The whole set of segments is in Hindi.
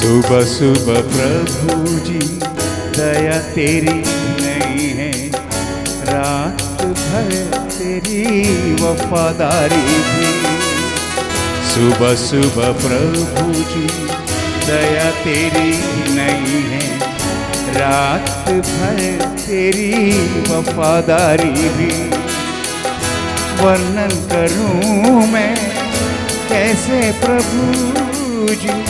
सुबह सुबह प्रभु जी दया तेरी नहीं है, रात भर तेरी वफादारी भी। सुबह सुबह प्रभु जी दया तेरी नहीं है, रात भर तेरी वफादारी भी। वर्णन करूं मैं कैसे प्रभु जी,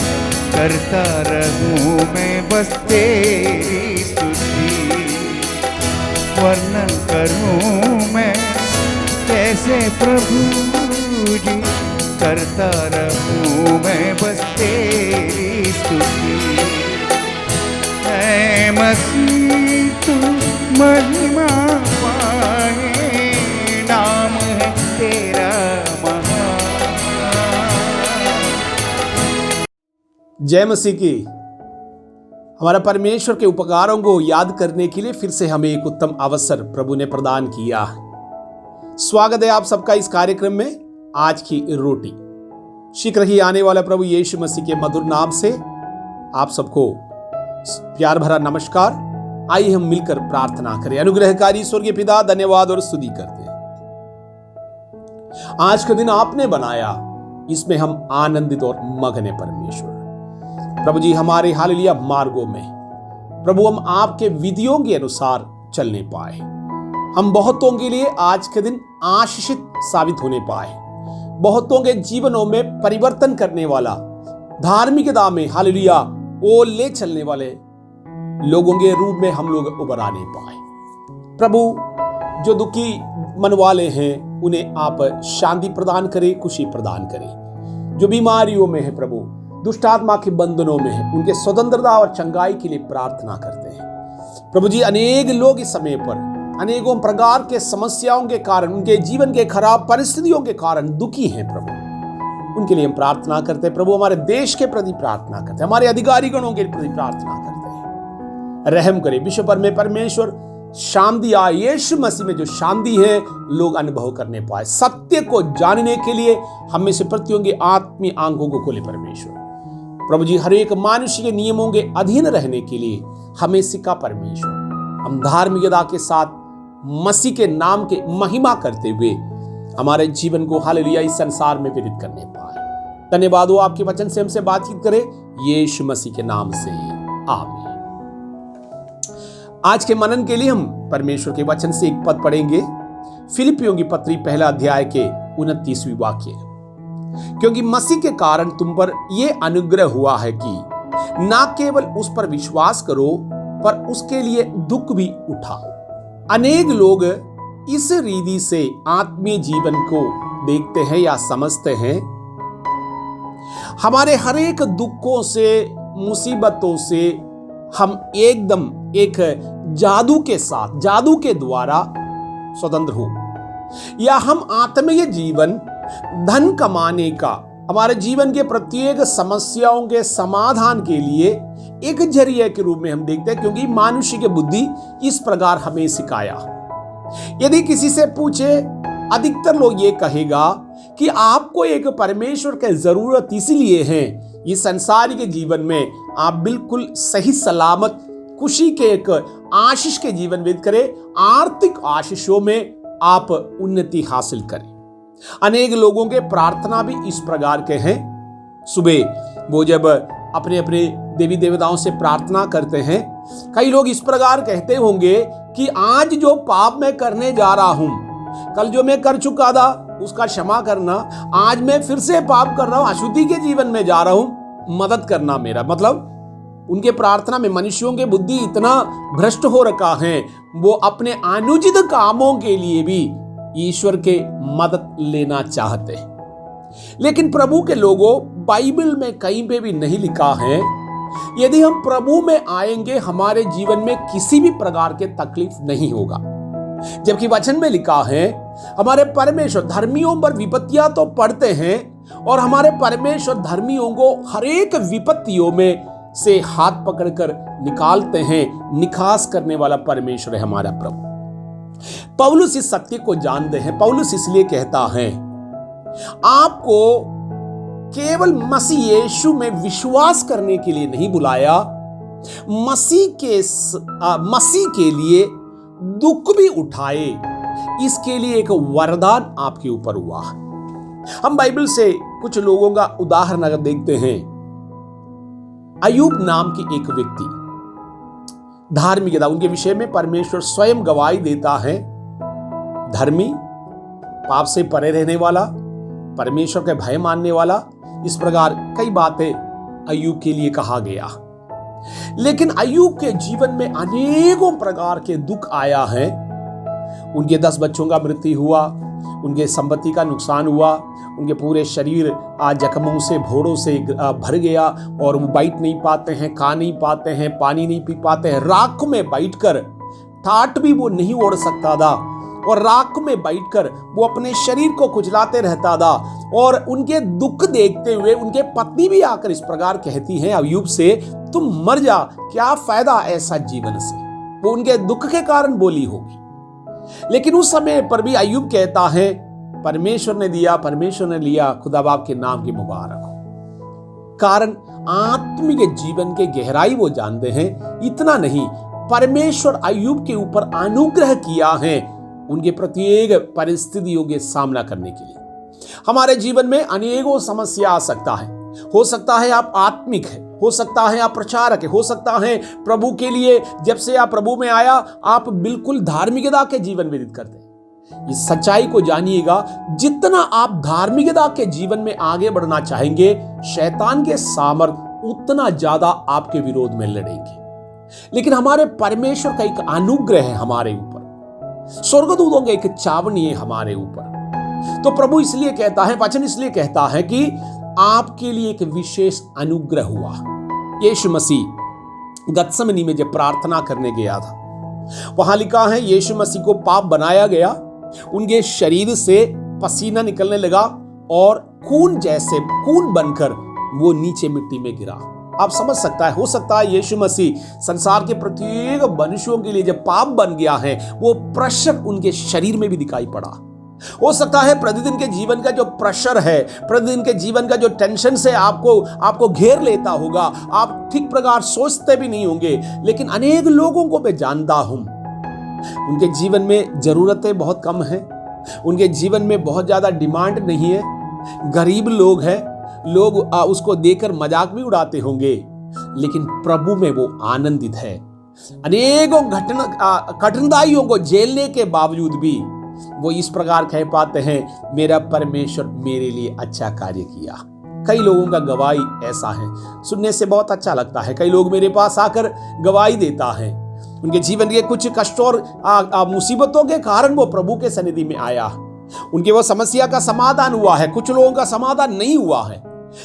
करता रहूं मैं बस तेरी स्तुति। वर्णन करूं मैं कैसे प्रभु जी, करता रहूं मैं बस तेरी स्तुति। ऐ मसीह तू महिमा पाए, नाम है तेरा महान। जय मसीह की। हमारा परमेश्वर के उपकारों को याद करने के लिए फिर से हमें एक उत्तम अवसर प्रभु ने प्रदान किया है। स्वागत है आप सबका इस कार्यक्रम में। आज की रोटी शीघ्र ही आने वाला प्रभु यीशु मसीह के मधुर नाम से आप सबको प्यार भरा नमस्कार। आइए हम मिलकर प्रार्थना करें। अनुग्रहकारी स्वर्गीय पिता, धन्यवाद और स्तुति करते हैं। आज का दिन आपने बनाया, इसमें हम आनंदित और मगन है परमेश्वर। प्रभु जी, हमारे हालेलुया मार्गों में प्रभु हम आपके विधियों के अनुसार चलने पाए। हम बहुतों के लिए आज के दिन आशीषित साबित होने पाए। बहुतों के जीवनों में परिवर्तन करने वाला, धार्मिकता में हालेलुया वो ले चलने वाले लोगों के रूप में हम लोग उभर आने पाए। प्रभु, जो दुखी मन वाले हैं उन्हें आप शांति प्रदान करें, खुशी प्रदान करें। जो बीमारियों में है प्रभु, दुष्ट आत्मा के बंधनों में है, उनके स्वतंत्रता और चंगाई के लिए प्रार्थना करते हैं। प्रभु जी, अनेक लोग इस समय पर अनेकों प्रकार के समस्याओं के कारण, उनके जीवन के खराब परिस्थितियों के कारण दुखी हैं प्रभु। उनके लिए हम प्रार्थना करते हैं प्रभु। हमारे देश के प्रति प्रार्थना करते हैं, हमारे अधिकारी गणों के प्रति प्रार्थना करते हैं। रहम करे विश्व पर में परमेश्वर, शांति आए। यीशु मसीह में जो शांति है लोग अनुभव करने पाए। सत्य को जानने के लिए हम में से प्रत्येक की आत्मीय आंखों को खोले परमेश्वर। प्रभु जी, हर एक मनुष्य के नियमों के अधीन रहने के लिए हमें सिखा परमेश्वर। हम धार्मिकता के साथ मसीह के नाम के महिमा करते हुए हमारे जीवन को हालेलुया इस संसार में प्रेरित करने पाए। धन्यवाद हो आपके वचन से हमसे बातचीत करें, यीशु मसीह के नाम से आमीन। आज के मनन के लिए हम परमेश्वर के वचन से एक पद पढ़ेंगे। फिलिपियों की पत्री पहला अध्याय के 29वें वाक्य। क्योंकि मसीह के कारण तुम पर यह अनुग्रह हुआ है कि ना केवल उस पर विश्वास करो पर उसके लिए दुख भी उठाओ। अनेक लोग इस रीति से आत्मीय जीवन को देखते हैं या समझते हैं। हमारे हर एक दुखों से, मुसीबतों से हम एकदम एक जादू के साथ, जादू के द्वारा स्वतंत्र हो, या हम आत्मीय जीवन धन कमाने का, हमारे जीवन के प्रत्येक समस्याओं के समाधान के लिए एक जरिए के रूप में हम देखते हैं। क्योंकि मनुष्य की बुद्धि इस प्रकार हमें सिखाया। यदि किसी से पूछे, अधिकतर लोग ये कहेगा कि आपको एक परमेश्वर की जरूरत इसलिए है, इस संसार के जीवन में आप बिल्कुल सही सलामत खुशी के एक आशीष के जीवन व्यतीत करें, आर्थिक आशीषों में आप उन्नति हासिल करें। अनेक लोगों के प्रार्थना भी इस प्रकार के हैं। सुबह वो जब अपने अपने देवी देवताओं से प्रार्थना करते हैं, कई लोग इस प्रकार कहते होंगे कि आज जो पाप मैं करने जा रहा हूं, कल जो मैं कर चुका था उसका क्षमा करना, आज मैं फिर से पाप कर रहा हूं, अशुद्धि के जीवन में जा रहा हूं, मदद करना मेरा। मतलब उनके प्रार्थना में मनुष्यों के बुद्धि इतना भ्रष्ट हो रखा है, वो अपने अनुचित कामों के लिए भी ईश्वर के मदद लेना चाहते हैं। लेकिन प्रभु के लोगों, बाइबल में कहीं पे भी नहीं लिखा है यदि हम प्रभु में आएंगे हमारे जीवन में किसी भी प्रकार के तकलीफ नहीं होगा। जबकि वचन में लिखा है हमारे परमेश्वर धर्मियों पर विपत्तियां तो पड़ते हैं और हमारे परमेश्वर धर्मियों को हर एक विपत्तियों में से हाथ पकड़कर निकालते हैं। निखास करने वाला परमेश्वर है हमारा प्रभु। पौलुस इस सत्य को जानते हैं। पौलुस इसलिए कहता है आपको केवल मसीह यीशु में विश्वास करने के लिए नहीं बुलाया, मसीह के लिए दुख भी उठाए, इसके लिए एक वरदान आपके ऊपर हुआ। हम बाइबल से कुछ लोगों का उदाहरण अगर देखते हैं, अय्यूब नाम की एक व्यक्ति, धार्मिकता उनके विषय में परमेश्वर स्वयं गवाही देता है, धर्मी, पाप से परे रहने वाला, परमेश्वर के भय मानने वाला, इस प्रकार कई बातें अय्यूब के लिए कहा गया। लेकिन अय्यूब के जीवन में अनेकों प्रकार के दुख आया है। उनके 10 बच्चों का मृत्यु हुआ, उनके संपत्ति का नुकसान हुआ, उनके पूरे शरीर जख्मों से, फोड़ों से भर गया और वो बैठ नहीं पाते हैं, खा नहीं पाते हैं, पानी नहीं पी पाते हैं। राख में बैठकर, टाट भी वो नहीं ओढ़ सकता था और राख में बैठकर वो अपने शरीर को खुजलाते रहता था। और उनके दुख देखते हुए उनके पत्नी भी आकर इस प्रकार कहती हैं अय्यूब से, तुम मर जा, क्या फायदा ऐसा जीवन से। वो उनके दुख के कारण बोली होगी। लेकिन उस समय पर भी अय्यूब कहता है, परमेश्वर ने दिया, परमेश्वर ने लिया, खुदा बाप के नाम की मुबारक हो। कारण आत्मिक जीवन के गहराई वो जानते हैं। इतना नहीं, परमेश्वर अय्यूब के ऊपर अनुग्रह किया है उनके प्रत्येक परिस्थितियों के सामना करने के लिए। हमारे जीवन में अनेकों समस्या आ सकता है। हो सकता है आप आत्मिक है, हो सकता है आप प्रचारक है, हो सकता है प्रभु के लिए जब से आप प्रभु में आया आप बिल्कुल धार्मिकता के जीवन व्यतीत करते हैं। इस सच्चाई को जानिएगा, जितना आप धार्मिकता के जीवन में आगे बढ़ना चाहेंगे, शैतान के सामर्थ उतना ज्यादा आपके विरोध में लड़ेंगे। लेकिन हमारे परमेश्वर का एक अनुग्रह है हमारे ऊपर, स्वर्गदूतों का एक चावनी है हमारे ऊपर। तो प्रभु इसलिए कहता है, वचन इसलिए कहता है कि आपके लिए एक विशेष अनुग्रह हुआ। यीशु मसीह गत्समनी में जब प्रार्थना करने गया था, वहां लिखा है यीशु मसीह को पाप बनाया गया, उनके शरीर से पसीना निकलने लगा और खून बनकर वो नीचे मिट्टी में गिरा। आप समझ सकता है, हो सकता है यीशु मसीह संसार के प्रत्येक मनुष्यों के लिए जब पाप बन गया है, वो प्रेशर उनके शरीर में भी दिखाई पड़ा। हो सकता है प्रतिदिन के जीवन का जो प्रेशर है, प्रतिदिन के जीवन का जो टेंशन से आपको घेर लेता होगा, आप ठीक प्रकार सोचते भी नहीं होंगे। लेकिन अनेक लोगों को मैं जानता हूं, उनके जीवन में जरूरतें बहुत कम हैं, उनके जीवन में बहुत ज्यादा डिमांड नहीं है, गरीब लोग हैं, लोग उसको देखकर मजाक भी उड़ाते होंगे, लेकिन प्रभु में वो आनंदित है। अनेकों कठिनाइयों को झेलने के बावजूद भी वो इस प्रकार कह पाते हैं, मेरा परमेश्वर मेरे लिए अच्छा कार्य किया। कई लोगों का गवाही ऐसा है, सुनने से बहुत अच्छा लगता है। कई लोग मेरे पास आकर गवाही देता है, उनके जीवन के कुछ कष्ट और मुसीबतों के कारण वो प्रभु के सन्निधि में आया, उनके वो समस्या का समाधान हुआ है। कुछ लोगों का समाधान नहीं हुआ है,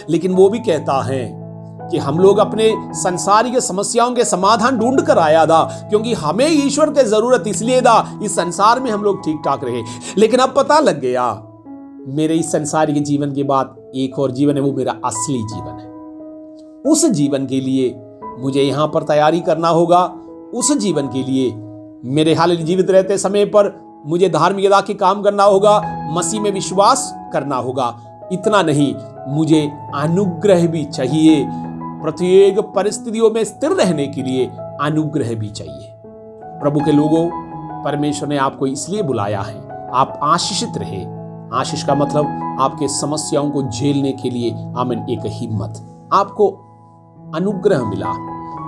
लेकिन वो भी कहता है कि हम लोग अपने संसारिक समस्याओं के समाधान ढूंढ कर आया था, क्योंकि हमें ईश्वर की जरूरत इसलिए था इस संसार में हम लोग ठीक ठाक रहे। लेकिन अब पता लग गया, मेरे इस संसारिक जीवन के बाद एक और जीवन है, वो मेरा असली जीवन है। उस जीवन के लिए मुझे यहां पर तैयारी करना होगा। उस जीवन के लिए मेरे हाल जीवित रहते समय पर मुझे धार्मिकता के काम करना होगा, मसीह में विश्वास करना होगा। इतना नहीं, मुझे अनुग्रह भी चाहिए। प्रत्येक परिस्थितियों में स्थिर रहने के लिए अनुग्रह भी चाहिए। प्रभु के लोगों, परमेश्वर ने आपको इसलिए बुलाया है, आप आशीषित रहे। आशीष का मतलब आपके समस्याओं को झेलने के लिए आमीन एक हिम्मत, आपको अनुग्रह मिला।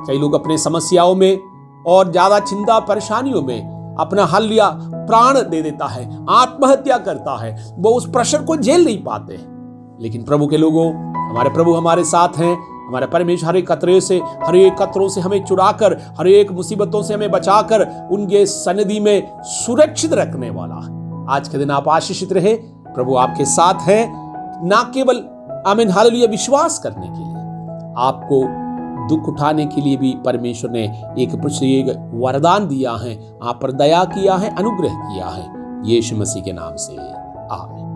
कई लोग अपने समस्याओं में और ज्यादा चिंता परेशानियों में अपना हल या प्राण दे देता है, आत्महत्या करता है, वो उस प्रेशर को झेल नहीं पाते। लेकिन प्रभु के लोगों, हमारे प्रभु हमारे साथ हैं। हमारे परमेश्वर हर एक खतरों से हमें चुराकर, हर एक मुसीबतों से हमें बचाकर उनके सन्निधि में सुरक्षित रखने वाला। आज के दिन आप आशीषित रहे, प्रभु आपके साथ है। ना केवल आमीन हालेलुया विश्वास करने के लिए, आपको दुख उठाने के लिए भी परमेश्वर ने एक वरदान दिया है, आप पर दया किया है, अनुग्रह किया है। यीशु मसीह के नाम से आमीन।